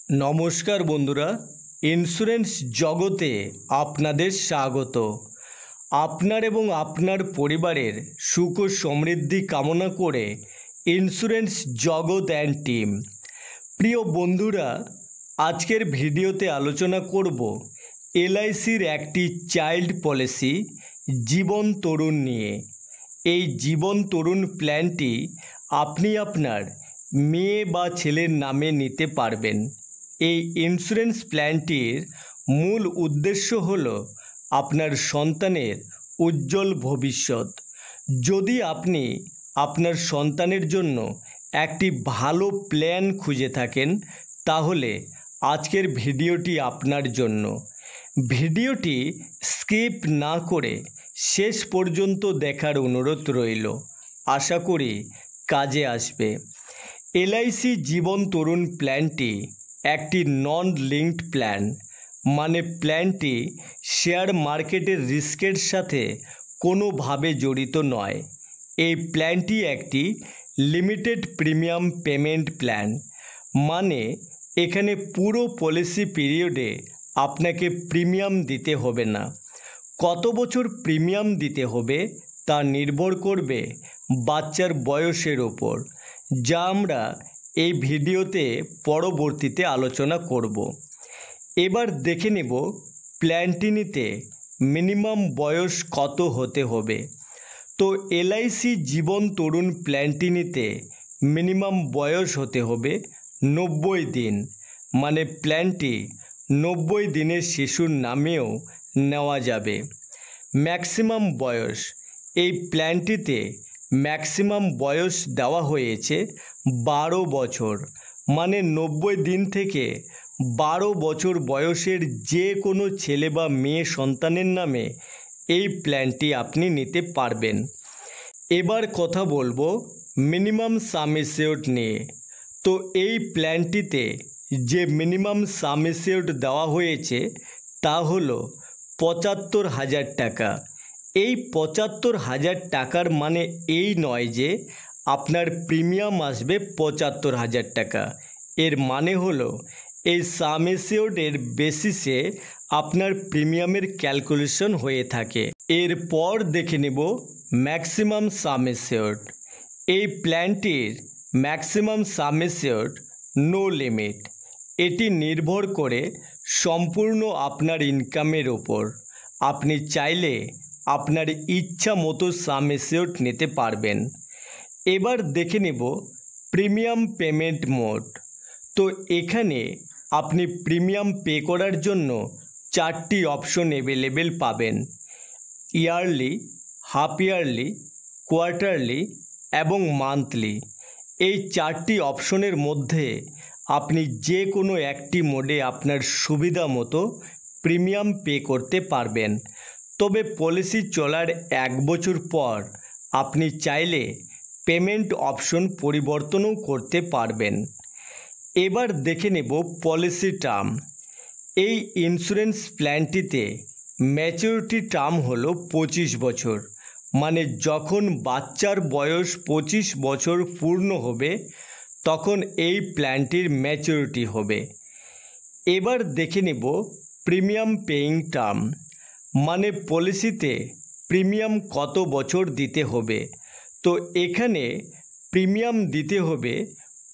নমস্কার বন্ধুরা, ইন্স্যুরেন্স জগতে আপনাদের স্বাগত। আপনার এবং আপনার পরিবারের সুখ ও সমৃদ্ধি কামনা করে ইন্স্যুরেন্স জগৎ অ্যান্ড টিম। প্রিয় বন্ধুরা, আজকের ভিডিওতে আলোচনা করব এলআইসির একটি চাইল্ড পলিসি জীবন তরুণ নিয়ে। এই জীবন তরুণ প্ল্যানটি আপনি আপনার মেয়ে বা ছেলের নামে নিতে পারবেন। এই ইন্স্যুরেন্স প্ল্যানটির মূল উদ্দেশ্য হল আপনার সন্তানের উজ্জ্বল ভবিষ্যৎ। যদি আপনি আপনার সন্তানের জন্য একটি ভালো প্ল্যান খুঁজে থাকেন, তাহলে আজকের ভিডিওটি আপনার জন্য। ভিডিওটি স্কিপ না করে শেষ পর্যন্ত দেখার অনুরোধ রইল। আশা করি কাজে আসবে। এলআইসি জীবন তরুণ প্ল্যানটি একটি নন লিঙ্কড প্ল্যান, মানে প্ল্যানটি শেয়ার মার্কেটের রিস্কের সাথে কোনোভাবে জড়িত নয়। এই প্ল্যানটি একটি লিমিটেড প্রিমিয়াম পেমেন্ট প্ল্যান, মানে এখানে পুরো পলিসি পিরিয়ডে আপনাকে প্রিমিয়াম দিতে হবে না। কত বছর প্রিমিয়াম দিতে হবে তা নির্ভর করবে বাচ্চার বয়সের ওপর, যা আমরা এই ভিডিওতে পরবর্তীতে আলোচনা করব। এবার দেখে নেব প্ল্যানটি নিতে মিনিমাম বয়স কত হতে হবে। তো এলআইসি জীবন তরুণ প্ল্যানটি নিতে মিনিমাম বয়স হতে হবে 90 দিন, মানে প্ল্যানটি 90 দিনের শিশুর নামেও নেওয়া যাবে। ম্যাক্সিমাম বয়স, এই প্ল্যানটিতে ম্যাক্সিমাম বয়স দেওয়া হয়েছে 12 বছর, মানে 90 দিন থেকে 12 বছর বয়সের যে কোনো ছেলে বা মেয়ে সন্তানের নামে এই প্ল্যানটি আপনি নিতে পারবেন। এবার কথা বলবো মিনিমাম সাম এসিওর্ড নিয়ে। তো এই প্ল্যানটিতে যে মিনিমাম সাম এসিওর্ড দেওয়া হয়েছে তা হলো 75,000 টাকা। এই 75,000 টাকার মানে এই নয় যে আপনার প্রিমিয়াম আসবে 75,000 টাকা। এর মানে হলো এই সাম এসিওর্ডের বেসিসে আপনার প্রিমিয়ামের ক্যালকুলেশন হয়ে থাকে। এরপর দেখে নেব ম্যাক্সিমাম সাম এসিওর্ড। এই প্ল্যানটির ম্যাক্সিমাম সাম এসিওর্ড নো লিমিট। এটি নির্ভর করে সম্পূর্ণ আপনার ইনকামের ওপর। আপনি চাইলে আপনার ইচ্ছা মতো সাম এসিওর্ড নিতে পারবেন। এবার দেখে নেব প্রিমিয়াম পেমেন্ট মোড। তো এখানে আপনি প্রিমিয়াম পে করার জন্য 4টি অপশন অ্যাভেলেবেল পাবেন: ইয়ারলি, হাফ ইয়ারলি, কোয়ার্টারলি এবং মান্থলি। এই 4টি অপশনের মধ্যে আপনি যে কোনো একটি মোডে আপনার সুবিধা মতো প্রিমিয়াম পে করতে পারবেন। তবে পলিসি চলার 1 বছর পর আপনি চাইলে পেমেন্ট অপশন পরিবর্তনও করতে পারবেন। এবার দেখে নেব পলিসি টার্ম। এই ইন্স্যুরেন্স প্ল্যানটিতে ম্যাচুরিটি টার্ম হলো 25 বছর, মানে যখন বাচ্চার বয়স 25 বছর পূর্ণ হবে তখন এই প্ল্যানটির ম্যাচুরিটি হবে। এবার দেখে নেব প্রিমিয়াম পেইং টার্ম, মানে পলিসিতে প্রিমিয়াম কত বছর দিতে হবে। তো এখানে প্রিমিয়াম দিতে হবে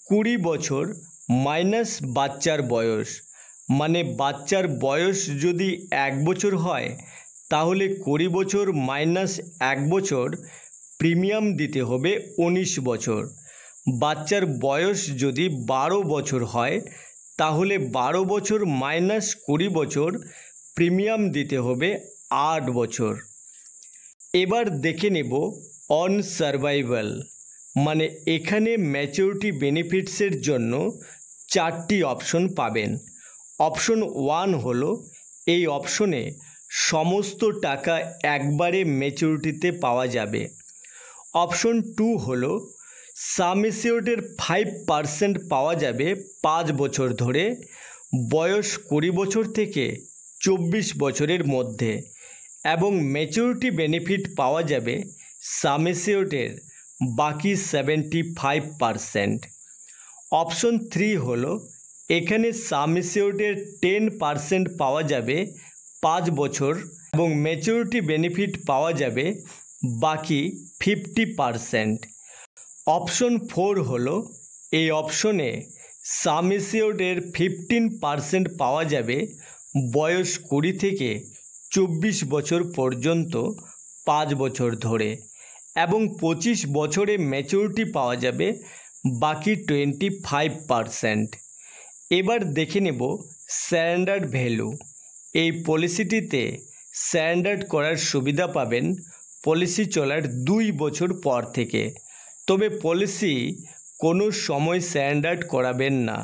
20 বছর মাইনাস বাচ্চার বয়স, মানে বাচ্চার বয়স যদি 1 বছর হয় তাহলে 20 বছর মাইনাস 1 বছর প্রিমিয়াম দিতে হবে 19 বছর। বাচ্চার বয়স যদি 12 বছর হয় তাহলে 12 বছর মাইনাস 20 বছর প্রিমিয়াম দিতে হবে 8 বছর। এবার দেখে নেব অন সার্ভাইভাল, মানে এখানে ম্যাচুরিটি বেনিফিটসের জন্য 4টি অপশন পাবেন। অপশন 1 হলো এই অপশনে সমস্ত টাকা একবারে ম্যাচুরিটিতে পাওয়া যাবে। অপশন 2 হলো সাম এসিওর্ডের 5% পাওয়া যাবে 5 বছর ধরে, বয়স 20 বছর থেকে 24 বছরের মধ্যে, এবং ম্যাচুরিটি বেনিফিট পাওয়া যাবে সাম এসিওর্ডের বাকি 75%। অপশন 3 হলো এখানে সাম এসিওর্ডের 10% পাওয়া যাবে 5 বছর এবং ম্যাচুরিটি বেনিফিট পাওয়া যাবে বাকি 50%। অপশন 4 হলো এই অপশনে সাম এসিওর্ডের 15% পাওয়া যাবে বয়স 20 থেকে 24 বছর পর্যন্ত 5 বছর ধরে এবং 25 বছরে ম্যাচুরিটি পাওয়া যাবে বাকি 25%। এবার দেখে নেব সারেন্ডার ভ্যালু। এই পলিসিটিতে সারেন্ডার করার সুবিধা পাবেন পলিসি চলার 2 বছর পর থেকে। তবে পলিসি কোনো সময় সারেন্ডার করাবেন না,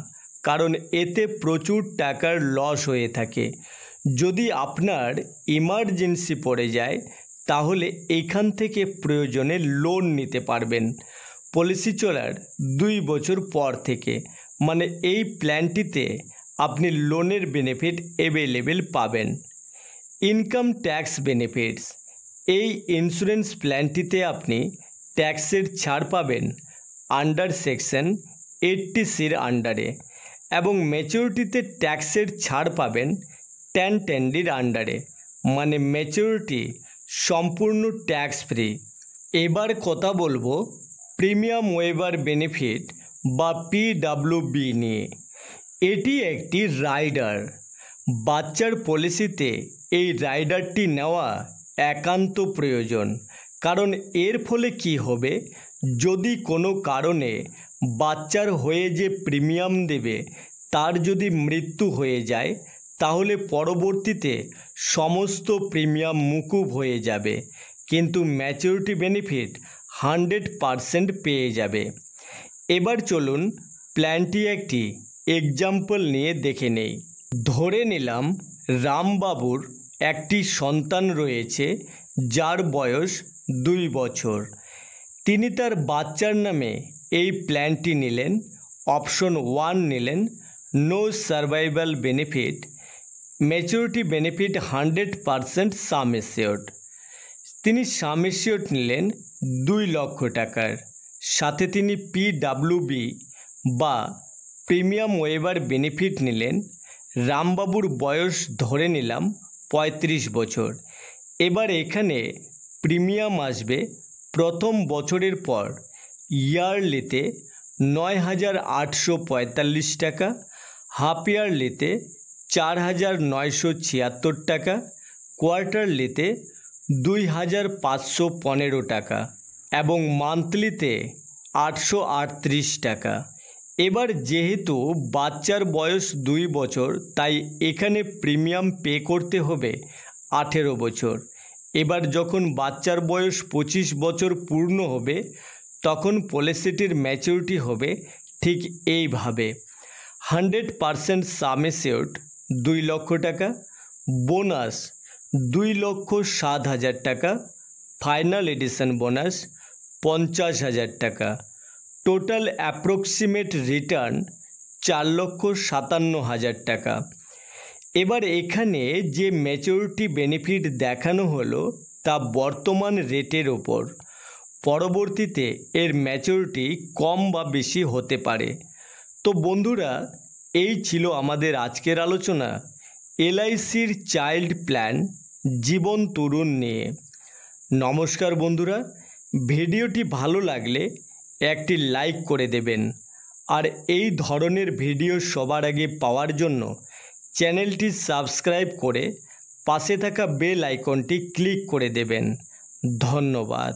কারণ এতে প্রচুর টাকার লস হয়ে থাকে। যদি আপনার ইমার্জেন্সি পড়ে যায় তাহলে এখান থেকে প্রয়োজনে লোন নিতে পারবেন পলিসি চলার 2 বছর পর থেকে। মানে এই প্ল্যানটিতে আপনি লোনের বেনিফিট অ্যাভেলেবেল পাবেন। Income tax benefits. এই ইন্স্যুরেন্স প্ল্যানটিতে আপনি ট্যাক্সের ছাড় পাবেন আন্ডার সেকশন 80C আন্ডারে এবং ম্যাচুরিটিতে ট্যাক্সের ছাড় পাবেন 1010D আন্ডারে। মানে ম্যাচুরিটি সম্পূর্ণ ট্যাক্স ফ্রি। এবার কথা বলবো প্রিমিয়াম ওয়েভার বেনিফিট বা PWB নিয়ে। এটি একটি রাইডার। বাচ্চার পলিসিতে এই রাইডারটি নেওয়া একান্ত প্রয়োজন, কারণ এর ফলে কি হবে, যদি কোনো কারণে বাচ্চার হয়ে যে প্রিমিয়াম দেবে তার যদি মৃত্যু হয়ে যায় তাহলে পরবর্তীতে সমস্ত প্রিমিয়াম মুকুব হয়ে যাবে, কিন্তু ম্যাচুরিটি বেনিফিট 100% পেয়ে যাবে। এবার চলুন প্ল্যানটি একটি এক্সাম্পল নিয়ে দেখে নেই। ধরে নিলাম রামবাবুর একটি সন্তান রয়েছে যার বয়স 2 বছর। তিনি তার বাচ্চার নামে এই প্ল্যানটি নিলেন। অপশন 1 নিলেন no survival benefit, maturity benefit 100% sum assured. তিনি সাম এসিওর্ড নিলেন 2 লক্ষ টাকার, সাথে তিনি PWB বা প্রিমিয়াম ওয়েভার বেনিফিট নিলেন। রামবাবুর বয়স ধরে নিলাম 35 বছর। এবার এখানে প্রিমিয়াম আসবে প্রথম বছরের পর ইয়ারলিতে 9,845 টাকা, হাফ ইয়ারলিতে 4,976 টাকা, কোয়ার্টারলিতে 2,515 টাকা এবং মান্থলিতে 838 টাকা। এবার যেহেতু বাচ্চার বয়স 2 বছর তাই এখানে প্রিমিয়াম পে করতে হবে 18 বছর। এবার যখন বাচ্চার বয়স 25 বছর পূর্ণ হবে তখন পলিসিটির ম্যাচুরিটি হবে ঠিক এইভাবে 100% সাম এসিওর্ড 2 লক্ষ টাকা, বোনাস 2,07,000 টাকা, ফাইনাল এডিশন বোনাস 50,000 টাকা, টোটাল অ্যাপ্রক্সিমেট রিটার্ন 4,57,000 টাকা। এবার এখানে যে ম্যাচুরিটি বেনিফিট দেখানো হলো তা বর্তমান রেটের ওপর। পরবর্তীতে এর ম্যাচুরিটি কম বা বেশি হতে পারে। তো বন্ধুরা, এই ছিল আমাদের আজকের আলোচনা LICর চাইল্ড প্ল্যান জীবন তরুণ নিয়ে। নমস্কার বন্ধুরা, ভিডিওটি ভালো লাগলে একটি লাইক করে দেবেন আর এই ধরনের ভিডিও সবার আগে পাওয়ার জন্য চ্যানেলটি সাবস্ক্রাইব করে পাশে থাকা বেল আইকনটি ক্লিক করে দেবেন। ধন্যবাদ।